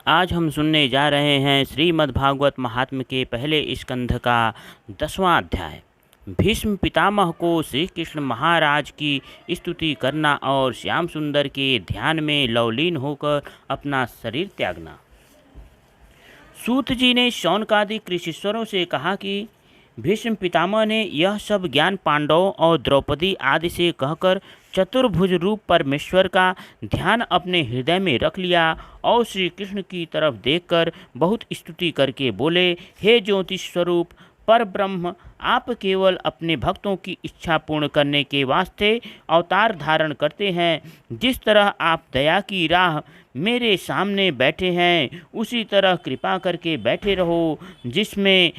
आज हम सुनने जा रहे हैं श्रीमद् भागवत महात्म्य के पहले स्कंध का 10वां अध्याय। भीष्म पितामह को श्री कृष्ण महाराज की स्तुति करना और श्याम सुंदर के ध्यान में लवलीन होकर अपना शरीर त्यागना। सूत जी ने शौनकादि ऋषीश्वरों से कहा कि भीष्म पितामह ने यह सब ज्ञान पांडवों और द्रौपदी आदि से कहकर चतुर्भुज रूप परमेश्वर का ध्यान अपने हृदय में रख लिया और श्री कृष्ण की तरफ देखकर बहुत स्तुति करके बोले, हे ज्योतिष स्वरूप पर ब्रह्म, आप केवल अपने भक्तों की इच्छा पूर्ण करने के वास्ते अवतार धारण करते हैं। जिस तरह आप दया की राह मेरे सामने बैठे हैं उसी तरह कृपा करके बैठे रहो, जिसमें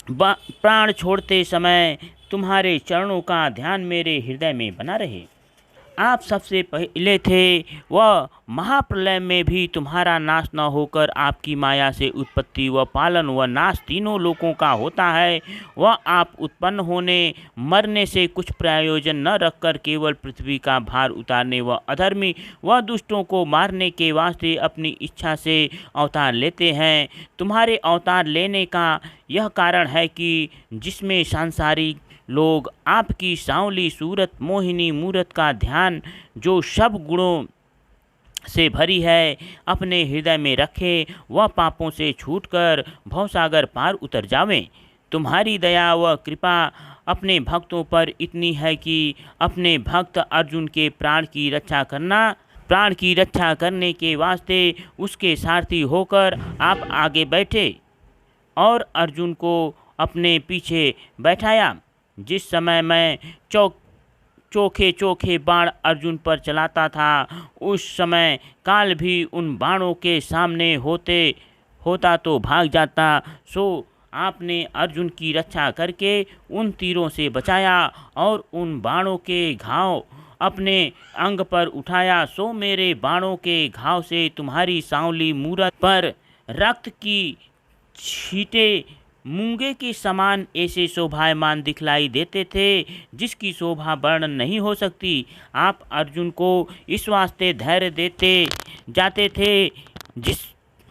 प्राण छोड़ते समय तुम्हारे चरणों का ध्यान मेरे हृदय में बना रहे। आप सबसे पहले थे, वह महाप्रलय में भी तुम्हारा नाश न होकर आपकी माया से उत्पत्ति व पालन व नाश तीनों लोकों का होता है। वह आप उत्पन्न होने मरने से कुछ प्रयोजन न रखकर केवल पृथ्वी का भार उतारने व अधर्मी व दुष्टों को मारने के वास्ते अपनी इच्छा से अवतार लेते हैं। तुम्हारे अवतार लेने का यह कारण है कि जिसमें सांसारिक लोग आपकी सांवली सूरत मोहिनी मूरत का ध्यान जो सब गुणों से भरी है अपने हृदय में रखे, वह पापों से छूटकर भवसागर पार उतर जावें। तुम्हारी दया व कृपा अपने भक्तों पर इतनी है कि अपने भक्त अर्जुन के प्राण की रक्षा करने के वास्ते उसके सारथी होकर आप आगे बैठे और अर्जुन को अपने पीछे बैठाया। जिस समय मैं चोखे बाण अर्जुन पर चलाता था, उस समय काल भी उन बाणों के सामने होता तो भाग जाता। सो आपने अर्जुन की रक्षा करके उन तीरों से बचाया और उन बाणों के घाव अपने अंग पर उठाया। सो मेरे बाणों के घाव से तुम्हारी सांवली मूरत पर रक्त की छींटे मूंगे के समान ऐसे शोभायमान दिखलाई देते थे जिसकी शोभा वर्णन नहीं हो सकती। आप अर्जुन को इस वास्ते धैर्य देते जाते थे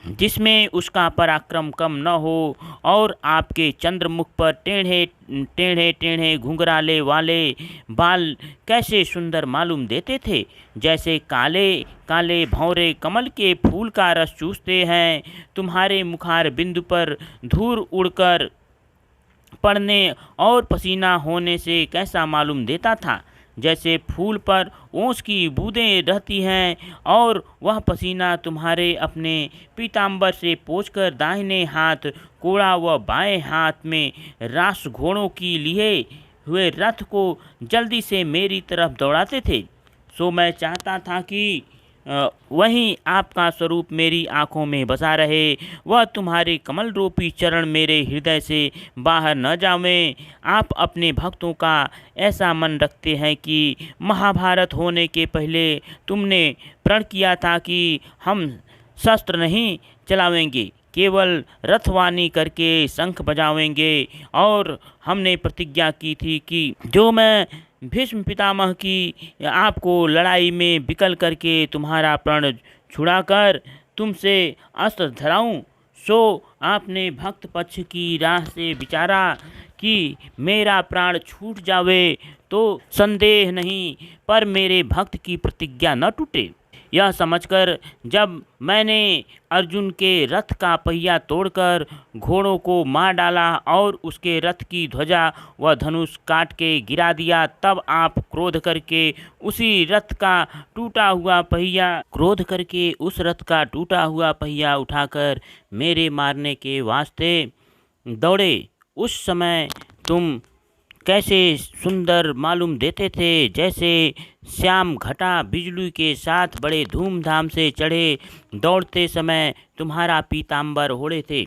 जिसमें उसका पराक्रम कम न हो और आपके चंद्रमुख पर टेढ़े घुंघराले वाले बाल कैसे सुंदर मालूम देते थे, जैसे काले काले भंवरे कमल के फूल का रस चूसते हैं। तुम्हारे मुखार बिंदु पर धूल उड़कर पड़ने और पसीना होने से कैसा मालूम देता था, जैसे फूल पर ओस की बूंदें रहती हैं और वह पसीना तुम्हारे अपने पीताम्बर से पोंछकर दाहिने हाथ कोड़ा व बाएं हाथ में रास घोड़ों की लिए हुए रथ को जल्दी से मेरी तरफ दौड़ाते थे। सो मैं चाहता था कि वहीं आपका स्वरूप मेरी आँखों में बसा रहे, वह तुम्हारे कमल रूपी चरण मेरे हृदय से बाहर न जावें। आप अपने भक्तों का ऐसा मन रखते हैं कि महाभारत होने के पहले तुमने प्रण किया था कि हम शस्त्र नहीं चलावेंगे, केवल रथवानी करके शंख बजावेंगे, और हमने प्रतिज्ञा की थी कि जो मैं भीष्म पितामह की आपको लड़ाई में विकल करके तुम्हारा प्राण छुड़ाकर तुमसे अस्त्र धराऊं। सो आपने भक्त पक्ष की राह से विचारा कि मेरा प्राण छूट जावे तो संदेह नहीं, पर मेरे भक्त की प्रतिज्ञा न टूटे। यह समझकर जब मैंने अर्जुन के रथ का पहिया तोड़कर घोड़ों को मार डाला और उसके रथ की ध्वजा व धनुष काट के गिरा दिया, तब आप क्रोध करके उस रथ का टूटा हुआ पहिया उठाकर मेरे मारने के वास्ते दौड़े। उस समय तुम कैसे सुंदर मालूम देते थे, जैसे श्याम घटा बिजली के साथ बड़े धूमधाम से चढ़े। दौड़ते समय तुम्हारा पीताम्बर ओढ़े थे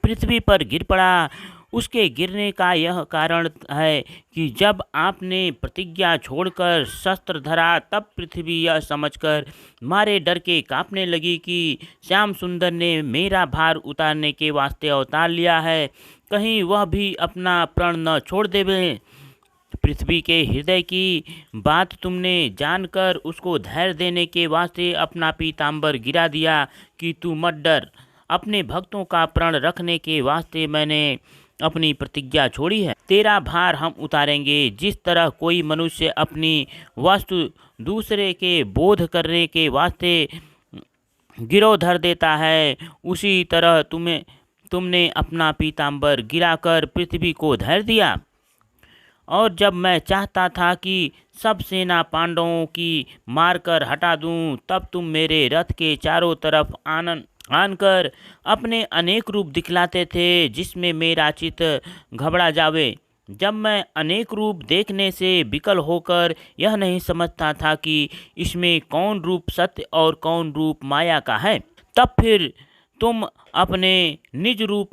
पृथ्वी पर गिर पड़ा। उसके गिरने का यह कारण है कि जब आपने प्रतिज्ञा छोड़कर शस्त्र धरा, तब पृथ्वी यह समझकर मारे डर के कांपने लगी कि श्याम सुंदर ने मेरा भार उतारने के वास्ते अवतार लिया है, कहीं वह भी अपना प्राण न छोड़ देवे। पृथ्वी के हृदय की बात तुमने जानकर उसको धैर्य देने के वास्ते अपना पीताम्बर गिरा दिया कि तू मत डर। अपने भक्तों का प्रण रखने के वास्ते मैंने अपनी प्रतिज्ञा छोड़ी है। तेरा भार हम उतारेंगे। जिस तरह कोई मनुष्य अपनी वस्तु दूसरे के बोध करने के वास्ते गिरो धर देता है, उसी तरह तुमने अपना पीताम्बर गिराकर पृथ्वी को धैर्य दिया। और जब मैं चाहता था कि सब सेना पांडवों की मारकर हटा दूं, तब तुम मेरे रथ के चारों तरफ आनकर अपने अनेक रूप दिखलाते थे, जिसमें मेरा चित्त घबरा जावे। जब मैं अनेक रूप देखने से विकल होकर यह नहीं समझता था कि इसमें कौन रूप सत्य और कौन रूप माया का है, तब फिर तुम अपने निज रूप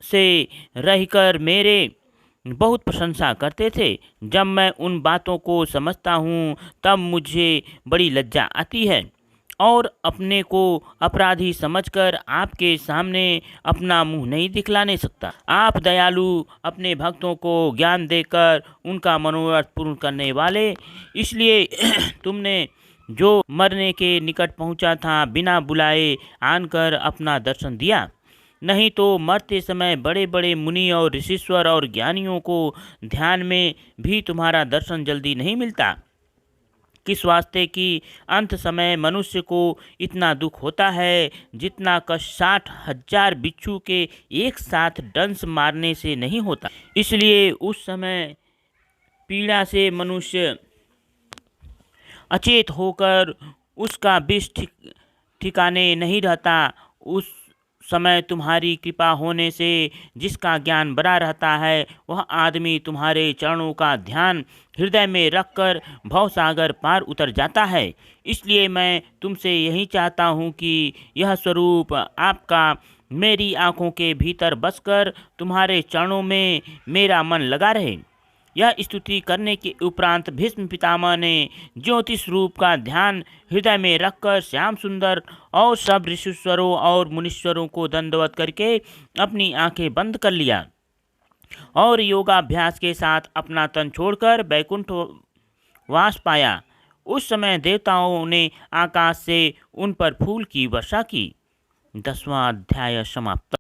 से रहकर मेरे बहुत प्रशंसा करते थे। जब मैं उन बातों को समझता हूँ तब मुझे बड़ी लज्जा आती है और अपने को अपराधी समझकर आपके सामने अपना मुंह नहीं दिखलाने सकता। आप दयालु, अपने भक्तों को ज्ञान देकर उनका मनोरथ पूर्ण करने वाले, इसलिए तुमने जो मरने के निकट पहुंचा था बिना बुलाए आनकर अपना दर्शन दिया। नहीं तो मरते समय बड़े बड़े मुनि और ऋषीश्वर और ज्ञानियों को ध्यान में भी तुम्हारा दर्शन जल्दी नहीं मिलता। किस वास्ते कि अंत समय मनुष्य को इतना दुख होता है जितना कष्ट 60,000 बिच्छू के एक साथ डंस मारने से नहीं होता। इसलिए उस समय पीड़ा से मनुष्य अचेत होकर उसका विष ठिकाने नहीं रहता। उस समय तुम्हारी कृपा होने से जिसका ज्ञान बड़ा रहता है, वह आदमी तुम्हारे चरणों का ध्यान हृदय में रखकर भवसागर पार उतर जाता है। इसलिए मैं तुमसे यही चाहता हूँ कि यह स्वरूप आपका मेरी आँखों के भीतर बसकर तुम्हारे चरणों में मेरा मन लगा रहे। यह स्तुति करने के उपरांत भीष्म पितामह ने ज्योतिष रूप का ध्यान हृदय में रखकर श्याम सुंदर और सब ऋषीश्वरों और मुनीश्वरों को दंडवत करके अपनी आंखें बंद कर लिया और योगाभ्यास के साथ अपना तन छोड़कर बैकुंठ वास पाया। उस समय देवताओं ने आकाश से उन पर फूल की वर्षा की। 10वां अध्याय समाप्त।